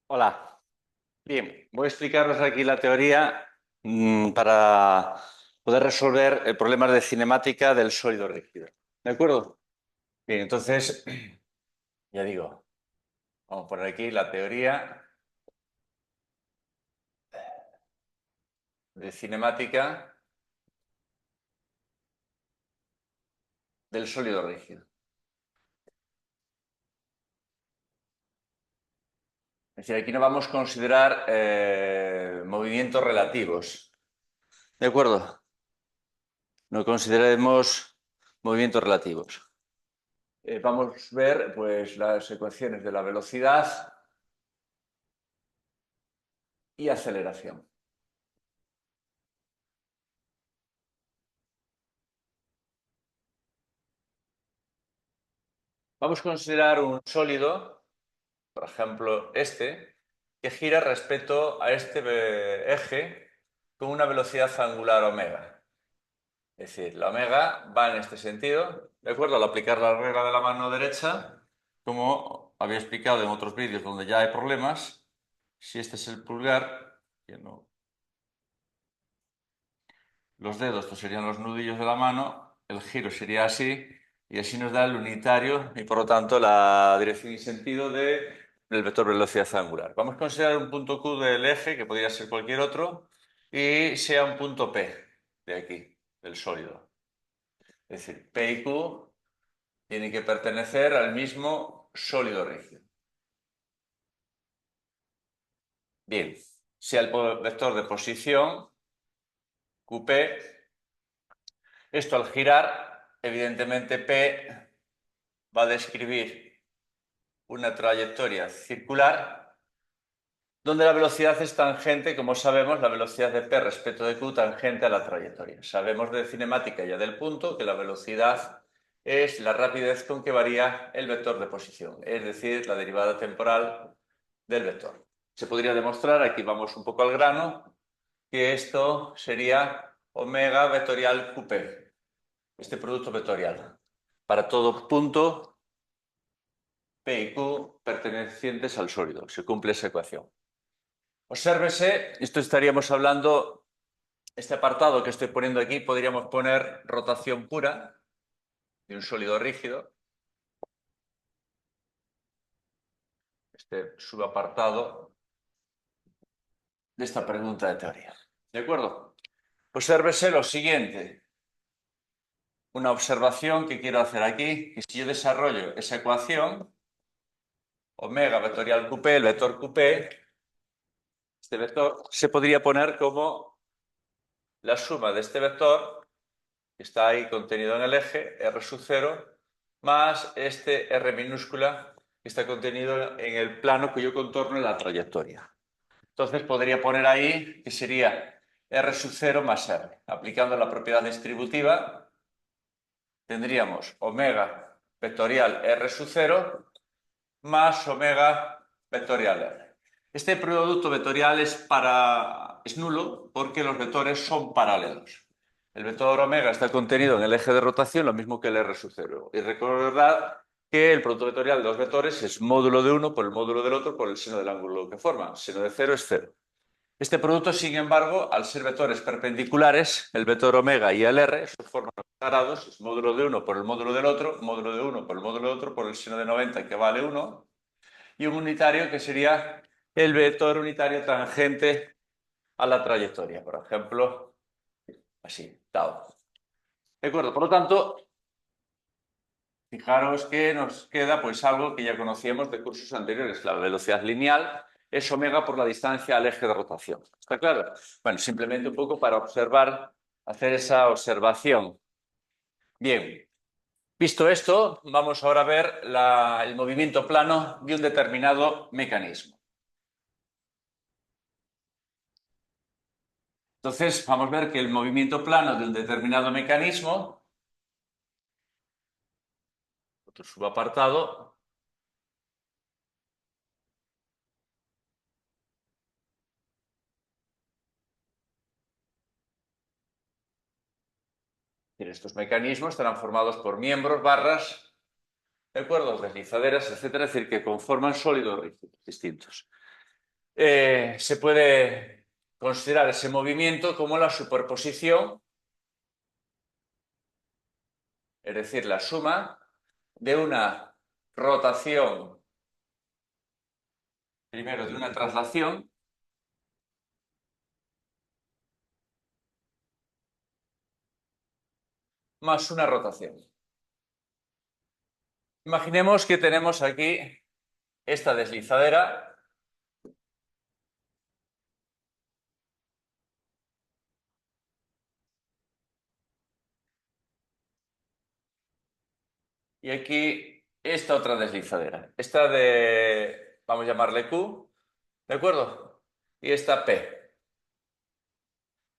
Hola. Bien, voy a explicaros aquí la teoría para poder resolver problemas de cinemática del sólido rígido. ¿De acuerdo? Bien, entonces, ya digo, vamos a poner aquí la teoría de cinemática del sólido rígido. Es decir, aquí no vamos a considerar movimientos relativos. ¿De acuerdo? No consideremos movimientos relativos. Vamos a ver pues, las ecuaciones de la velocidad y aceleración. Vamos a considerar un sólido, por ejemplo este, que gira respecto a este eje con una velocidad angular omega. Es decir, la omega va en este sentido, ¿de acuerdo? Al aplicar la regla de la mano derecha, como había explicado en otros vídeos donde ya hay problemas, si este es el pulgar, que no, los dedos estos serían los nudillos de la mano, el giro sería así, y así nos da el unitario y por lo tanto la dirección y sentido del vector velocidad angular. Vamos a considerar un punto Q del eje, que podría ser cualquier otro, y sea un punto P de aquí, del sólido. Es decir, P y Q tienen que pertenecer al mismo sólido rígido. Bien, sea el vector de posición, QP, esto al girar, evidentemente P va a describir una trayectoria circular donde la velocidad es tangente, como sabemos, la velocidad de P respecto de Q tangente a la trayectoria. Sabemos de cinemática ya del punto que la velocidad es la rapidez con que varía el vector de posición, es decir, la derivada temporal del vector. Se podría demostrar, aquí vamos un poco al grano, que esto sería omega vectorial QP, este producto vectorial, para todo punto P y Q pertenecientes al sólido. Se cumple esa ecuación. Obsérvese, esto estaríamos hablando, este apartado que estoy poniendo aquí, podríamos poner rotación pura de un sólido rígido. Este subapartado de esta pregunta de teoría. ¿De acuerdo? Obsérvese lo siguiente. Una observación que quiero hacer aquí, que si yo desarrollo esa ecuación, omega vectorial QP, el vector QP, este vector se podría poner como la suma de este vector, que está ahí contenido en el eje, R sub 0, más este R minúscula, que está contenido en el plano cuyo contorno es la trayectoria. Entonces podría poner ahí que sería R sub 0 más R. Aplicando la propiedad distributiva, tendríamos omega vectorial R sub 0 más omega vectorial R. Este producto vectorial es nulo porque los vectores son paralelos. El vector omega está contenido en el eje de rotación, lo mismo que el R sub 0. Y recordad que el producto vectorial de dos vectores es módulo de uno por el módulo del otro por el seno del ángulo que forman. Seno de 0 es 0. Este producto, sin embargo, al ser vectores perpendiculares, el vector omega y el R, sus formas grados, es módulo de uno por el módulo del otro, módulo de uno por el módulo del otro, por el seno de 90 que vale 1, y un unitario que sería el vector unitario tangente a la trayectoria, por ejemplo, así, tau. ¿De acuerdo? Por lo tanto, fijaros que nos queda pues algo que ya conocíamos de cursos anteriores, la velocidad lineal es omega por la distancia al eje de rotación. ¿Está claro? Bueno, simplemente un poco para observar, hacer esa observación. Bien, visto esto, vamos ahora a ver el movimiento plano de un determinado mecanismo. Entonces, vamos a ver que el movimiento plano de un determinado mecanismo, otro subapartado, estos mecanismos estarán formados por miembros, barras, ¿de acuerdo? Deslizaderas, etcétera, es decir, que conforman sólidos rígidos distintos. se puede considerar ese movimiento como la superposición, es decir, la suma de una rotación, primero de una traslación, más una rotación. Imaginemos que tenemos aquí esta deslizadera y aquí esta otra deslizadera. Esta de, vamos a llamarle Q, ¿de acuerdo? Y esta P,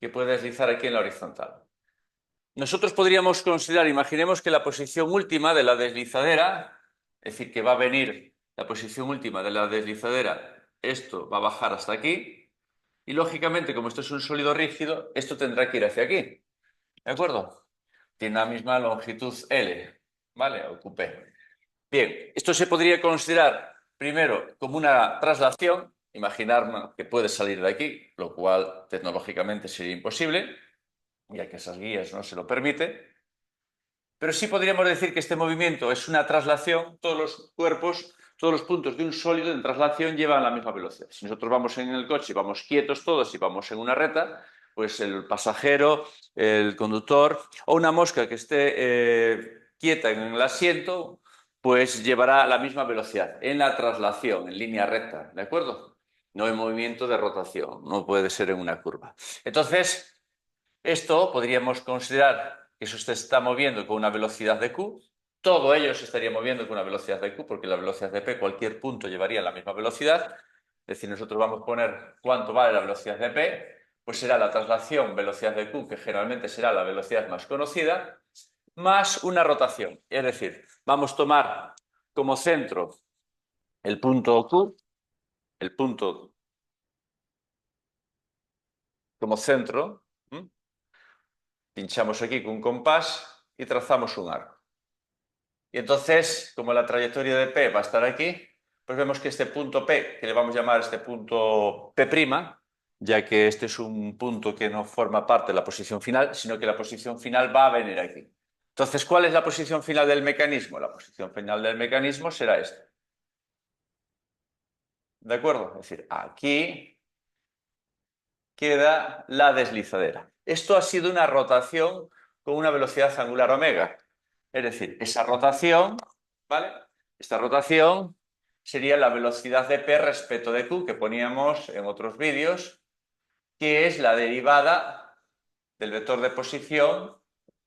que puede deslizar aquí en la horizontal. Nosotros podríamos considerar, imaginemos que la posición última de la deslizadera, es decir, que va a venir la posición última de la deslizadera, esto va a bajar hasta aquí, y lógicamente, como esto es un sólido rígido, esto tendrá que ir hacia aquí, ¿de acuerdo? Tiene la misma longitud L, ¿vale? O QP. Bien, esto se podría considerar primero como una traslación, imaginar que puede salir de aquí, lo cual tecnológicamente sería imposible, ya que esas guías no se lo permiten. Pero sí podríamos decir que este movimiento es una traslación, todos los cuerpos, todos los puntos de un sólido en traslación llevan la misma velocidad. Si nosotros vamos en el coche y vamos quietos todos y vamos en una recta, pues el pasajero, el conductor o una mosca que esté quieta en el asiento, pues llevará la misma velocidad en la traslación, en línea recta, ¿de acuerdo? No en movimiento de rotación, no puede ser en una curva. Entonces, esto podríamos considerar que eso se está moviendo con una velocidad de Q, todo ello se estaría moviendo con una velocidad de Q, porque la velocidad de P, cualquier punto llevaría la misma velocidad. Es decir, nosotros vamos a poner cuánto vale la velocidad de P, pues será la traslación velocidad de Q, que generalmente será la velocidad más conocida, más una rotación. Es decir, vamos a tomar como centro el punto Q, el punto como centro, ¿m? Pinchamos aquí con un compás y trazamos un arco. Y entonces, como la trayectoria de P va a estar aquí, pues vemos que este punto P, que le vamos a llamar este punto P', ya que este es un punto que no forma parte de la posición final, sino que la posición final va a venir aquí. Entonces, ¿cuál es la posición final del mecanismo? La posición final del mecanismo será esta. ¿De acuerdo? Es decir, aquí queda la deslizadera. Esto ha sido una rotación con una velocidad angular omega. Es decir, esa rotación, ¿vale? Esta rotación sería la velocidad de P respecto de Q que poníamos en otros vídeos, que es la derivada del vector de posición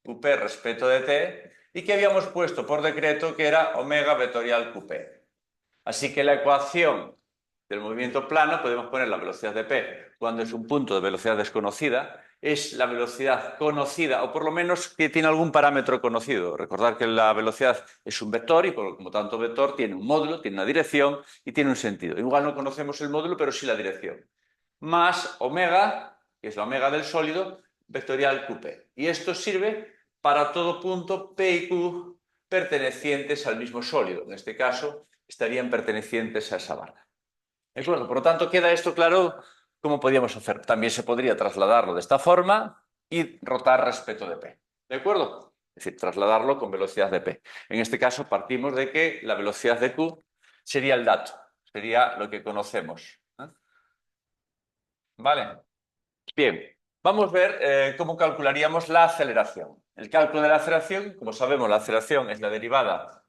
QP respecto de T y que habíamos puesto por decreto que era omega vectorial QP. Así que la ecuación del movimiento plano podemos poner la velocidad de P cuando es un punto de velocidad desconocida, es la velocidad conocida, o por lo menos que tiene algún parámetro conocido. Recordad que la velocidad es un vector y como tanto vector tiene un módulo, tiene una dirección y tiene un sentido. Igual no conocemos el módulo, pero sí la dirección. Más omega, que es la omega del sólido, vectorial QP. Y esto sirve para todo punto P y Q pertenecientes al mismo sólido. En este caso, estarían pertenecientes a esa barra. ¿De acuerdo? Por lo tanto, queda esto claro cómo podíamos hacer. También se podría trasladarlo de esta forma y rotar respecto de P. ¿De acuerdo? Es decir, trasladarlo con velocidad de P. En este caso, partimos de que la velocidad de Q sería el dato, sería lo que conocemos. ¿Vale? Bien, vamos a ver cómo calcularíamos la aceleración. El cálculo de la aceleración, como sabemos, la aceleración es la derivada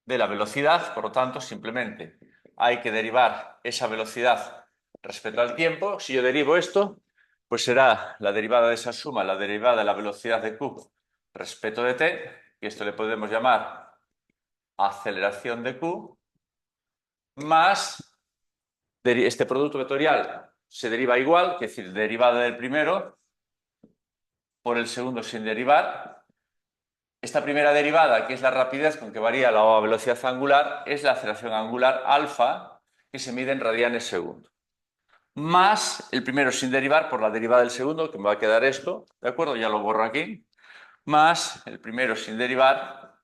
de la velocidad, por lo tanto, simplemente hay que derivar esa velocidad respecto al tiempo. Si yo derivo esto, pues será la derivada de esa suma, la derivada de la velocidad de Q respecto de t, y esto le podemos llamar aceleración de Q, más este producto vectorial se deriva igual, que es decir, derivada del primero por el segundo sin derivar. Esta primera derivada, que es la rapidez con que varía la velocidad angular, es la aceleración angular alfa, que se mide en radianes segundo. Más el primero sin derivar por la derivada del segundo, que me va a quedar esto, ¿de acuerdo? Ya lo borro aquí. Más el primero sin derivar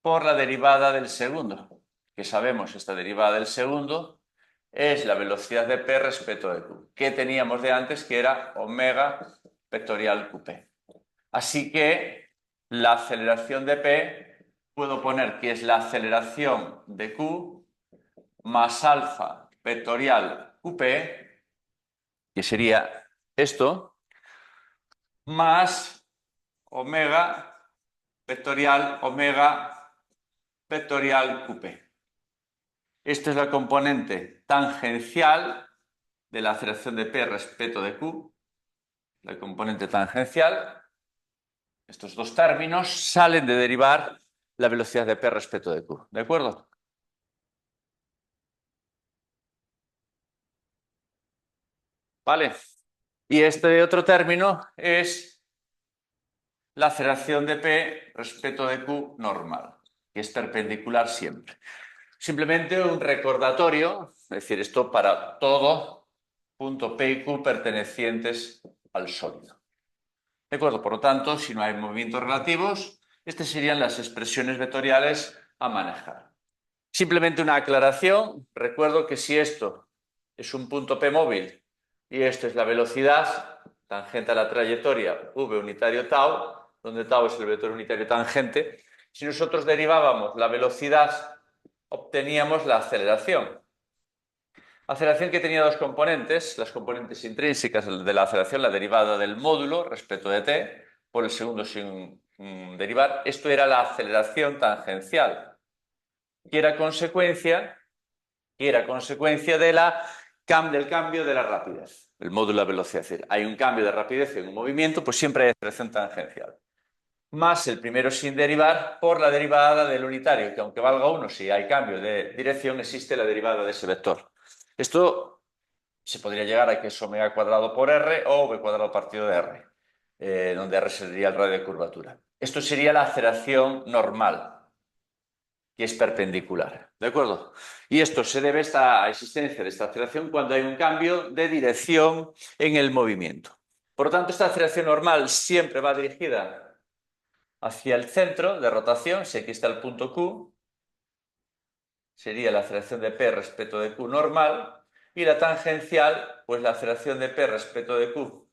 por la derivada del segundo, que sabemos esta derivada del segundo es la velocidad de P respecto de Q, que teníamos de antes, que era omega vectorial QP. Así que la aceleración de P puedo poner que es la aceleración de Q más alfa vectorial QP, que sería esto, más omega vectorial QP. Esta es la componente tangencial de la aceleración de P respecto de Q, la componente tangencial. Estos dos términos salen de derivar la velocidad de P respecto de Q, ¿de acuerdo? Vale. Y este otro término es la aceleración de P respecto de Q normal, que es perpendicular siempre. Simplemente un recordatorio, es decir, esto para todo punto P y Q pertenecientes al sólido. ¿De acuerdo? Por lo tanto, si no hay movimientos relativos, estas serían las expresiones vectoriales a manejar. Simplemente una aclaración. Recuerdo que si esto es un punto P móvil y esto es la velocidad tangente a la trayectoria v unitario tau, donde tau es el vector unitario tangente, si nosotros derivábamos la velocidad, obteníamos la aceleración. Aceleración que tenía dos componentes, las componentes intrínsecas de la aceleración, la derivada del módulo respecto de t, por el segundo sin derivar. Esto era la aceleración tangencial, que era consecuencia del cambio de la rapidez, el módulo de velocidad. Es decir, hay un cambio de rapidez en un movimiento, pues siempre hay aceleración tangencial. Más el primero sin derivar por la derivada del unitario, que aunque valga uno, si hay cambio de dirección, existe la derivada de ese vector. Esto se podría llegar a que es omega cuadrado por r o v cuadrado partido de r, donde r sería el radio de curvatura. Esto sería la aceleración normal, que es perpendicular, ¿de acuerdo? Y esto se debe a esta existencia de esta aceleración cuando hay un cambio de dirección en el movimiento. Por lo tanto, esta aceleración normal siempre va dirigida hacia el centro de rotación. Si aquí está el punto Q, sería la aceleración de P respecto de Q normal, y la tangencial, pues la aceleración de P respecto de Q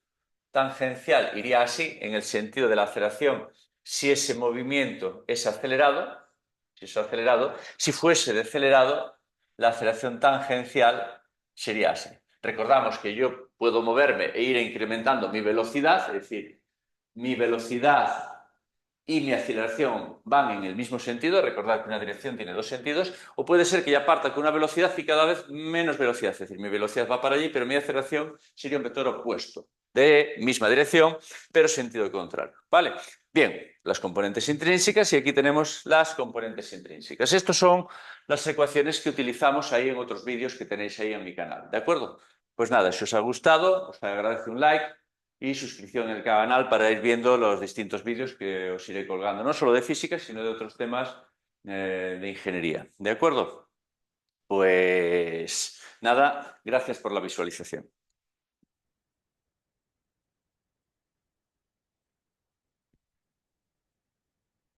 tangencial iría así, en el sentido de la aceleración, si ese movimiento es acelerado. Si fuese decelerado, la aceleración tangencial sería así. Recordamos que yo puedo moverme e ir incrementando mi velocidad, es decir, mi velocidad y mi aceleración van en el mismo sentido. Recordad que una dirección tiene dos sentidos, o puede ser que ya parta con una velocidad y cada vez menos velocidad, es decir, mi velocidad va para allí, pero mi aceleración sería un vector opuesto, de misma dirección, pero sentido contrario, ¿vale? Bien, las componentes intrínsecas, y aquí tenemos las componentes intrínsecas. Estas son las ecuaciones que utilizamos ahí en otros vídeos que tenéis ahí en mi canal, ¿de acuerdo? Pues nada, si os ha gustado, os agradezco un like y suscripción en el canal para ir viendo los distintos vídeos que os iré colgando, no solo de física, sino de otros temas de ingeniería. ¿De acuerdo? Pues nada, gracias por la visualización.